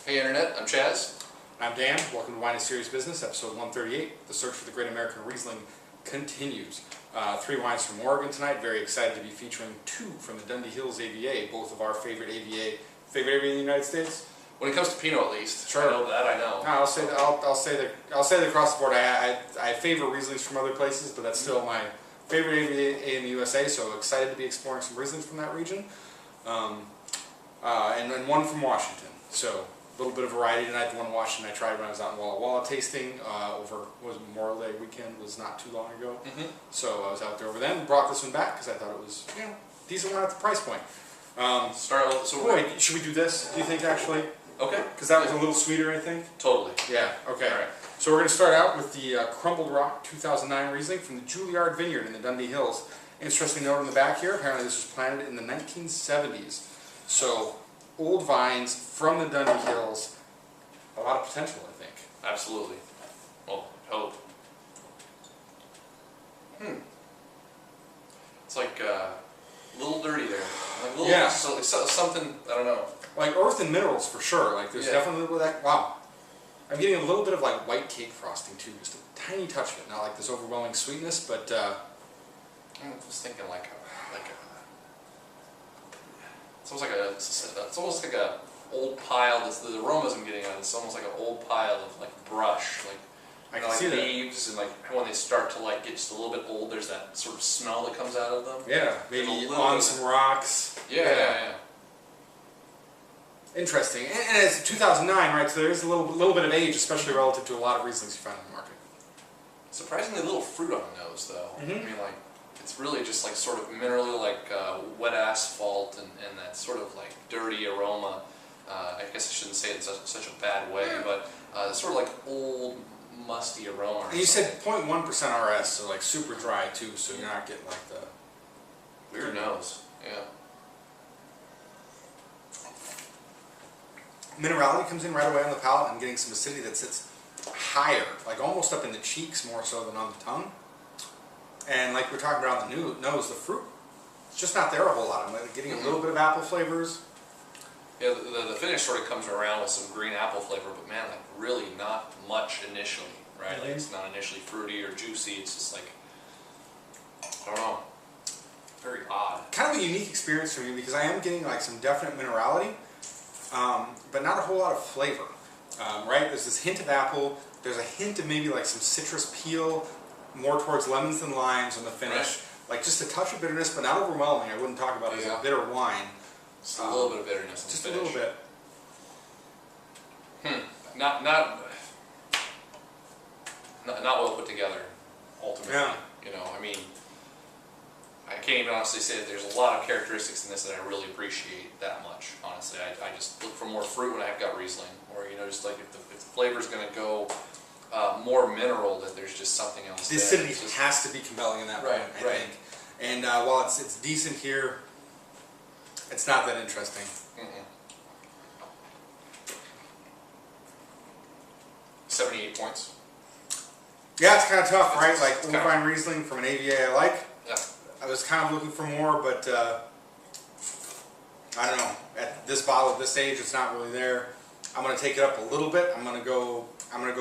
Hey Internet, I'm Chaz. I'm Dan. Welcome to Wine and Serious Business, episode 138. The search for the great American Riesling continues. 3 wines from Oregon tonight. Very excited to be featuring 2 from the Dundee Hills AVA, both of our favorite AVA. Favorite AVA in the United States? When it comes to Pinot, at least. Sure. I know that. I know. No, I'll say that across the board. I favor Rieslings from other places, but that's still my favorite AVA in the USA. So excited to be exploring some Rieslings from that region, and then one from Washington. So a little bit of variety tonight. The one in Washington I tried when I was out in Walla Walla tasting over Memorial Day weekend was not too long ago. So I was out there over then. Brought this one back because I thought it was decent one at the price point. Should we do this? Do you think actually? Okay. Because that was a little sweeter, I think. Totally. Yeah. Okay. All right. So we're going to start out with the Crumbled Rock 2009 Riesling from the Juliard Vineyard in the Dundee Hills. Interesting note on the back here. Apparently this was planted in the 1970s. So old vines from the Dundee Hills. A lot of potential, I think. Absolutely. Well, hope. It's like a little dirty there. Like a little, something, I don't know. Like earth and minerals for sure. Like there's definitely a little bit of that. Wow. I'm getting a little bit of like white cake frosting too. Just a tiny touch of it. Not like this overwhelming sweetness, but I'm just thinking like it's almost like a old pile. The aromas I'm getting on it's almost like an old pile of like brush, like I can see leaves, and like when they start to like get just a little bit old, there's that sort of smell that comes out of them. Yeah, maybe on some rocks. Yeah. Interesting, and it's 2009, right? So there's a little bit of age, especially relative to a lot of Rieslings you find in the market. Surprisingly little fruit on the nose, though. I mean, like it's really just like sort of minerally, like wet asphalt, and that sort of like dirty aroma. I guess I shouldn't say it in such a bad way, but sort of like old, musty aroma. And you said 0.1% RS, so like super dry too, so you're not getting like the weird nose. Yeah. Minerality comes in right away on the palate. I'm getting some acidity that sits higher, like almost up in the cheeks more so than on the tongue. And like we're talking about on the nose, the fruit, it's just not there a whole lot. I'm like getting a little bit of apple flavors. Yeah, the finish sort of comes around with some green apple flavor, but man, like really not much initially, right? Like it's not initially fruity or juicy. It's just like, I don't know, very odd. Kind of a unique experience for me because I am getting like some definite minerality. But not a whole lot of flavor, right? There's this hint of apple, there's a hint of maybe like some citrus peel, more towards lemons than limes on the finish. Right. Like just a touch of bitterness, but not overwhelming. I wouldn't talk about it as a bitter wine. Just a little bit of bitterness. Just a little bit. Not well put together, ultimately. Yeah. You know, I mean, I can't even honestly say that there's a lot of characteristics in this that I really appreciate that much, honestly. I just look for more fruit when I've got Riesling, or, you know, just like if the flavor's going to go more mineral, that there's just something else the acidity has to be compelling in that point, I think. And while it's decent here, it's not that interesting. 78 points. Yeah, it's kind of tough, right? Like old vine Riesling from an AVA I like. Yeah. I was kind of looking for more, but I don't know. At this bottle at this age, it's not really there. I'm going to take it up a little bit. I'm going to go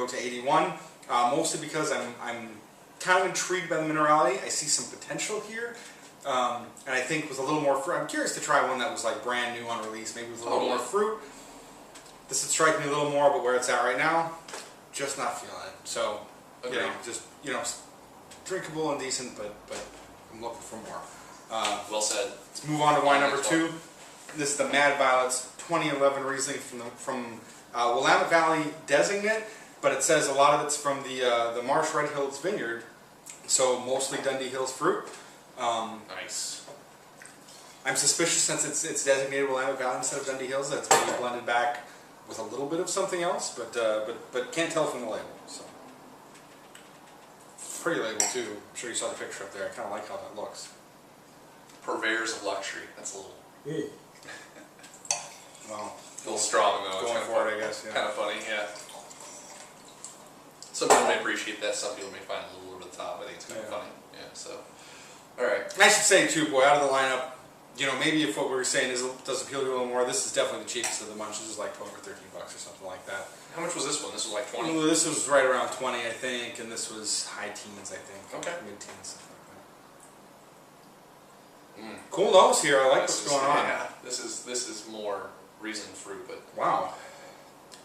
to 81, mostly because I'm kind of intrigued by the minerality. I see some potential here, and I think with a little more fruit. I'm curious to try one that was like brand new on release, maybe with a little more fruit. This would strike me a little more, but where it's at right now, just not feeling it. So, you know, drinkable and decent, but I'm looking for more. Well said. Let's move on to wine number 2. This is the Mad Violets 2011 Riesling from Willamette Valley designate, but it says a lot of it's from the Marsh Red Hills Vineyard, so mostly Dundee Hills fruit. Nice. I'm suspicious since it's designated Willamette Valley instead of Dundee Hills that it's maybe blended back with a little bit of something else, but can't tell from the label. So pretty label too. I'm sure you saw the picture up there. I kind of like how that looks. Purveyors of luxury. That's a little. Well, a little strong though. Going for it, I guess. Yeah. Kind of funny, yeah. Some people may appreciate that. Some people may find it a little over the top. I think it's kind of funny. Yeah. So, all right. And I should say too, boy, out of the lineup, you know, maybe if what we were saying does appeal to you a little more, this is definitely the cheapest of the bunch. This is like 12 or 13 bucks or something like that. How much was this one? This was like 20? Well, this was right around 20, I think, and this was high teens, I think. Okay. Mid-teens, something like that. Cool nose here. I like This what's going on. Yeah, this is more Riesling fruit, but Wow.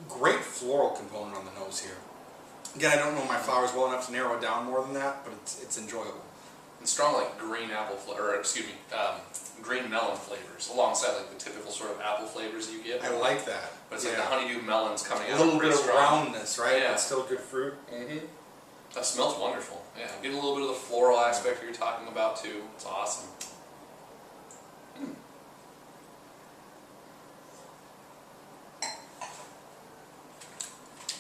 Great floral component on the nose here. Again, I don't know my flowers well enough to narrow it down more than that, but it's enjoyable. and strong like green apple or excuse me, green melon flavors alongside like the typical sort of apple flavors you get. I like that. But it's like the honeydew melons coming out. A little bit of strong. roundness, right? Yeah. But still good fruit. Mm-hmm. That smells wonderful. Yeah, getting a little bit of the floral aspect you're talking about too. It's awesome.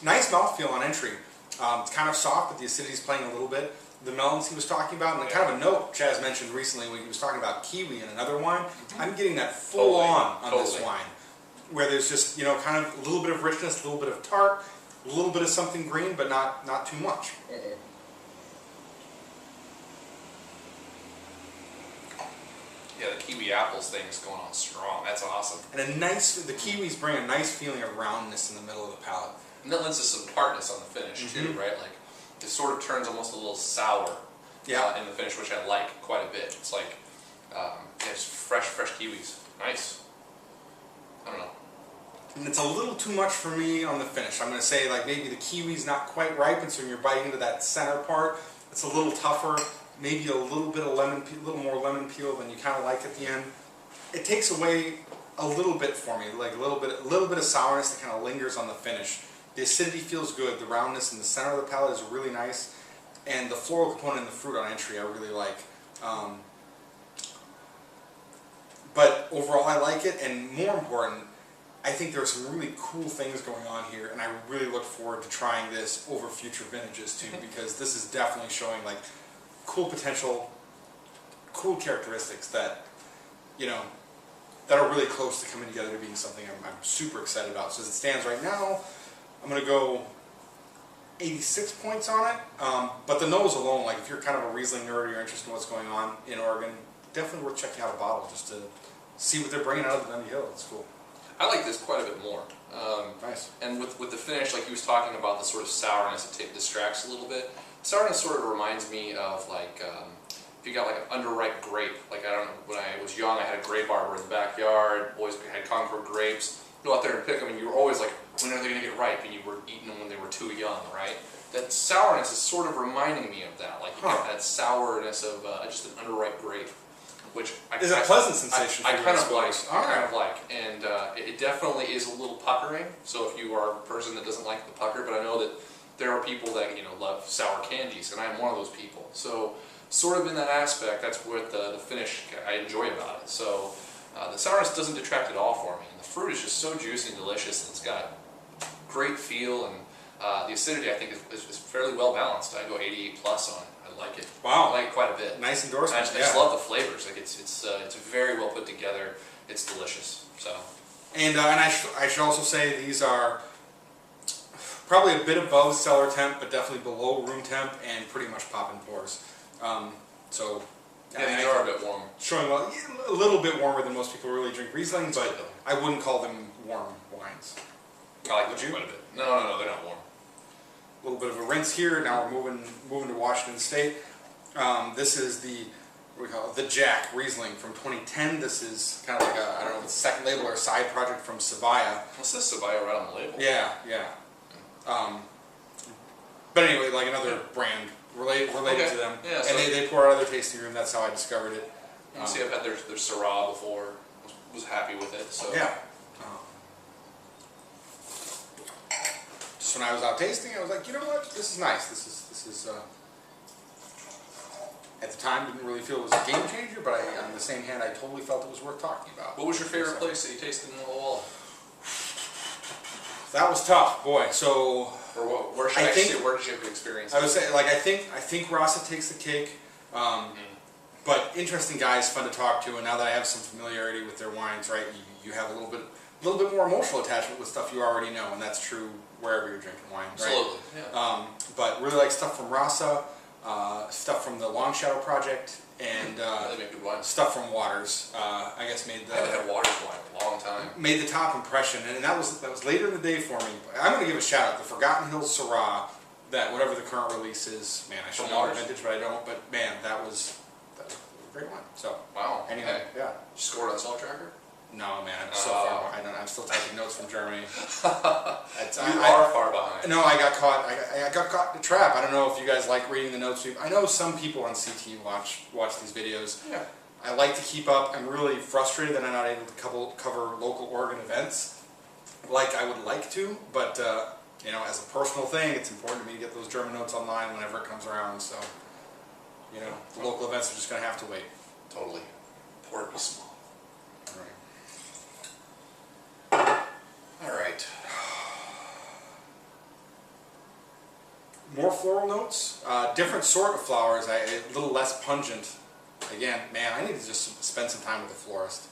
Nice mouthfeel on entry. It's kind of soft, but the acidity's playing a little bit. The melons he was talking about, and then kind of a note Chaz mentioned recently when he was talking about kiwi in another wine. I'm getting that full on this wine, where there's just, you know, kind of a little bit of richness, a little bit of tart, a little bit of something green, but not too much. Yeah, the kiwi apples thing is going on strong. That's awesome. And the kiwis bring a nice feeling of roundness in the middle of the palate. And that lends to some tartness on the finish too, right? Like it sort of turns almost a little sour in the finish, which I like quite a bit. It's like it's fresh kiwis. Nice. I don't know. And it's a little too much for me on the finish. I'm going to say like maybe the kiwi's not quite ripe, and so when you're biting into that center part, it's a little tougher. Maybe a little bit of a little more lemon peel than you kind of like at the end. It takes away a little bit for me, like a little bit of sourness that kind of lingers on the finish. The acidity feels good. The roundness in the center of the palate is really nice, and the floral component in the fruit on entry I really like. But overall, I like it, and more important, I think there are some really cool things going on here, and I really look forward to trying this over future vintages too, because this is definitely showing like cool potential, cool characteristics that, you know, that are really close to coming together to being something I'm super excited about. So as it stands right now, I'm going to go 86 points on it, but the nose alone, like if you're kind of a Riesling nerd or you're interested in what's going on in Oregon, definitely worth checking out a bottle just to see what they're bringing out of the Dundee Hills. It's cool. I like this quite a bit more. Nice. And with the finish, like he was talking about, the sort of sourness, it distracts a little bit. Sourness sort of reminds me of like if you got like an underripe grape. Like I don't know, when I was young, I had a grape arbor in the backyard. Always had Concord grapes. Go out there and pick them, and you were always like, when are they going to get ripe? And you were eating them when they were too young, right? That sourness is sort of reminding me of that. Like you get that sourness of just an underripe grape, which is a pleasant sensation. I kind of like, and it definitely is a little puckering. So if you are a person that doesn't like the pucker, but I know that there are people that love sour candies, and I am one of those people. So sort of in that aspect, that's what the finish I enjoy about it. So the sourness doesn't detract at all for me, and the fruit is just so juicy and delicious, and it's got great feel, and the acidity I think is fairly well balanced. I go 88 plus on it. I like it. Wow, I like it quite a bit. Nice endorsement. I just love the flavors. Like it's very well put together. It's delicious. So. And I should also say these are probably a bit above cellar temp, but definitely below room temp, and pretty much pop and pours. So yeah, they are a bit warm. Showing a little bit warmer than most people really drink Riesling, but I wouldn't call them warm wines. I like them quite a bit. No, they're not warm. A little bit of a rinse here. Now we're moving to Washington State. This is the Jack Riesling from 2010. This is kind of like I don't know if it's a second label or a side project from Savaya. What's this Savaya right on the label? Yeah. But anyway, like another brand related to them. Yeah, and they pour out of their tasting room. That's how I discovered it. See, I've had their Syrah before. Was happy with it. So yeah. Just when I was out tasting, I was like, you know what? This is nice. This is. At the time, didn't really feel it was a game changer, but on the same hand, I totally felt it was worth talking about. What was your favorite place that you tasted in Walla Walla? That was tough, boy. So, where did you have the experience? I would say, like, I think Rasa takes the cake. But interesting guys, fun to talk to, and now that I have some familiarity with their wines, right, you have a little bit more emotional attachment with stuff you already know, and that's true wherever you're drinking wine, right? Absolutely. Yeah. But really like stuff from Rasa. stuff from the Long Shadow Project, and they make good wine. stuff from Waters. I guess made the. I haven't had Waters wine in a long time. Made the top impression, and that was later in the day for me. I'm going to give a shout out, the Forgotten Hills Syrah, that whatever the current release is. Man, I should know the vintage, but I don't. But man, that was a great wine. So wow. Anyway, okay. yeah. You scored on Salt Tracker? No, man, I'm so far behind. I'm still taking notes from Germany. You are far behind. No, I got caught. I got caught in the trap. I don't know if you guys like reading the notes. I know some people on CT watch these videos. Yeah. I like to keep up. I'm really frustrated that I'm not able to cover local Oregon events like I would like to. But you know, as a personal thing, it's important to me to get those German notes online whenever it comes around. So, you know, the local events are just going to have to wait. Totally. Port be small. All right. More floral notes, different sort of flowers, a little less pungent. Again, man, I need to just spend some time with the florist.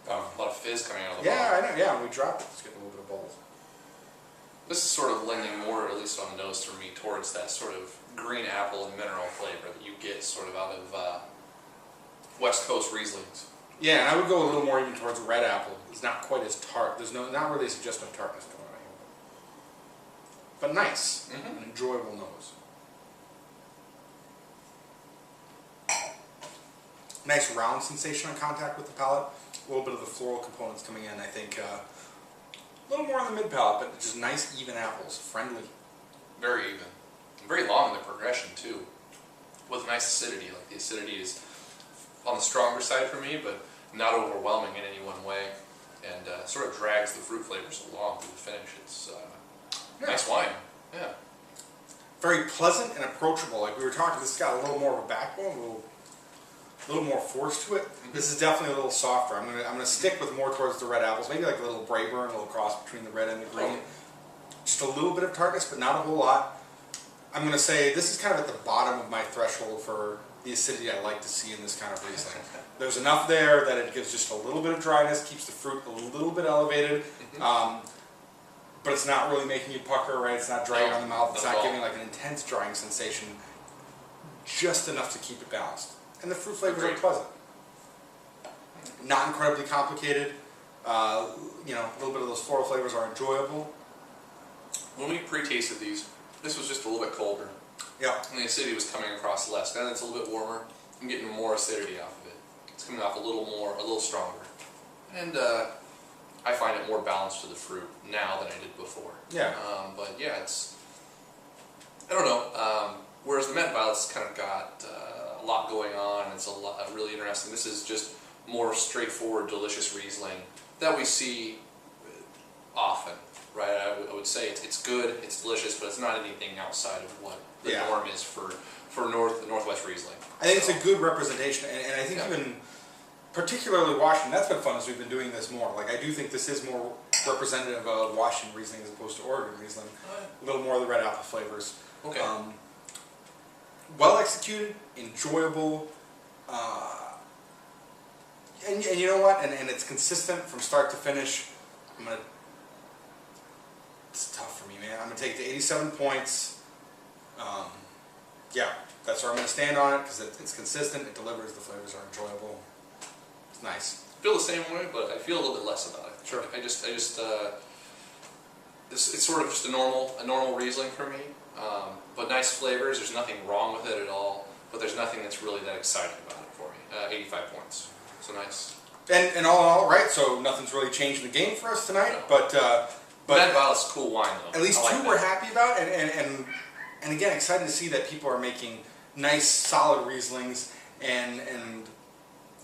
A lot of fizz coming out of the Yeah, bottle. I know. Yeah, when we drop it, it's getting a little bit of bubbles. This is sort of lending more, at least on the nose for me, towards that sort of green apple and mineral flavor that you get sort of out of West Coast Rieslings. Yeah, and I would go a little more even towards red apple. It's not quite as tart. There's not really a suggestion of tartness going on here. But nice, an enjoyable nose. Nice round sensation on contact with the palate. A little bit of the floral components coming in, I think. A little more on the mid palate, but just nice even apples, friendly. Very even. Very long in the progression too. With nice acidity. Like the acidity is on the stronger side for me, but not overwhelming in any one way. And sort of drags the fruit flavors along through the finish. It's nice wine. Yeah. Very pleasant and approachable. Like we were talking, this has got a little more of a backbone, a little more force to it. This is definitely a little softer. I'm gonna stick with more towards the red apples, maybe like a little Braeburn, a little cross between the red and the green. Just a little bit of tartness, but not a whole lot. I'm gonna say this is kind of at the bottom of my threshold for the acidity I like to see in this kind of Riesling. There's enough there that it gives just a little bit of dryness, keeps the fruit a little bit elevated, but it's not really making you pucker, right? It's not drying on the mouth. It's not giving like an intense drying sensation. Just enough to keep it balanced. And the fruit flavors are pleasant. Not incredibly complicated. You know, a little bit of those floral flavors are enjoyable. When we pre-tasted these, this was just a little bit colder. Yeah. And the acidity was coming across less. Now that it's a little bit warmer, I'm getting more acidity off of it. It's coming off a little stronger. And I find it more balanced to the fruit now than I did before. Yeah. But yeah, it's, I don't know. Whereas the Met Violet's kind of got a lot going on. It's really interesting. This is just more straightforward, delicious Riesling that we see often, right? I would say it's good, it's delicious, but it's not anything outside of what the norm is for Northwest Riesling. I think it's a good representation, and I think even particularly Washington, that's been fun as we've been doing this more. Like I do think this is more representative of Washington Riesling as opposed to Oregon Riesling. A little more of the red apple flavors. Okay. Well executed, enjoyable, and you know what? And it's consistent from start to finish. It's tough for me, man. I'm gonna take the 87 points. Yeah, that's where I'm gonna stand on it because it's consistent. It delivers. The flavors are enjoyable. It's nice. I feel the same way, but I feel a little bit less about it. Sure. I just it's sort of just a normal Riesling for me. But nice flavors. There's nothing wrong with it at all. But there's nothing that's really that exciting about it for me. 85 points. So nice. And all in all, right? So nothing's really changed in the game for us tonight. No. But That Violet's a cool wine though. at least I like two that. we're happy about, and again excited to see that people are making nice, solid Rieslings, and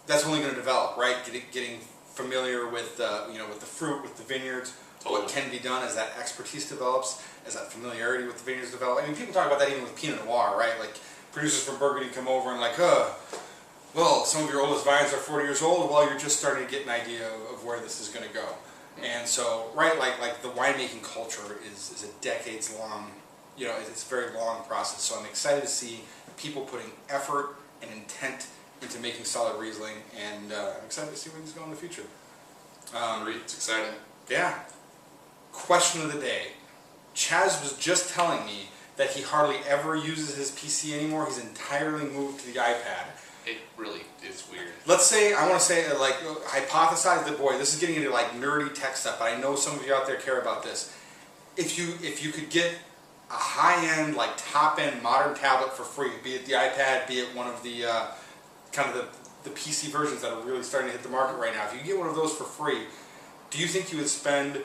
that's only going to develop, right? Getting familiar with with the fruit, with the vineyards, Totally. what can be done as that expertise develops, as that familiarity with the vineyards develops. I mean, people talk about that even with Pinot Noir, right? Like producers from Burgundy come over and like, well, some of your oldest vines are 40 years old. Well, you're just starting to get an idea of where this is going to go. And so, right, like the winemaking culture is a decades long, it's a very long process. So I'm excited to see people putting effort and intent into making solid Riesling, and I'm excited to see where these go in the future. It's exciting. Yeah. Question of the day. Chaz was just telling me that he hardly ever uses his PC anymore. He's entirely moved to the iPad. It really is weird. Let's say, I want to say, like, hypothesize that, boy, this is getting into, like, nerdy tech stuff, but I know some of you out there care about this. If you could get a high-end, like, top-end modern tablet for free, be it the iPad, be it one of the, kind of the PC versions that are really starting to hit the market right now, if you could get one of those for free, do you think you would spend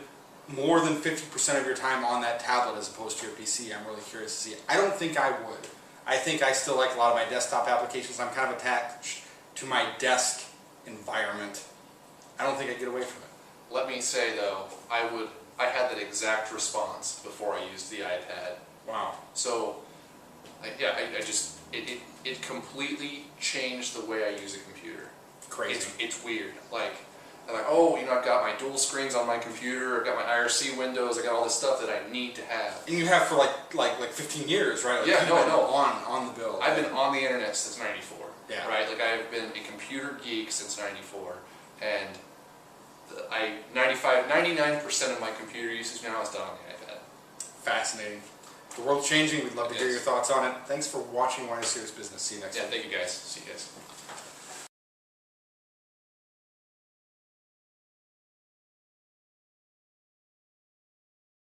more than 50% of your time on that tablet as opposed to your PC? I'm really curious to see. I don't think I would. I think I still like a lot of my desktop applications. I'm kind of attached to my desk environment. I don't think I'd get away from it. Let me say though, I had that exact response before I used the iPad. Wow. So, yeah, it completely changed the way I use a computer. Crazy. It's weird. Like, I'm like, oh, you know, I've got my dual screens on my computer, I've got my IRC windows, I got all this stuff that I need to have. And you have for like 15 years, right? Like, Yeah, no. On the bill. I've been on the internet since '94. Yeah. Right? Like, I've been a computer geek since '94, and 99% of my computer usage now is done on the iPad. Fascinating. The world's changing. We'd love to hear your thoughts on it. Thanks for watching Why Serious Business. See you next time. Yeah, thank you guys. See you.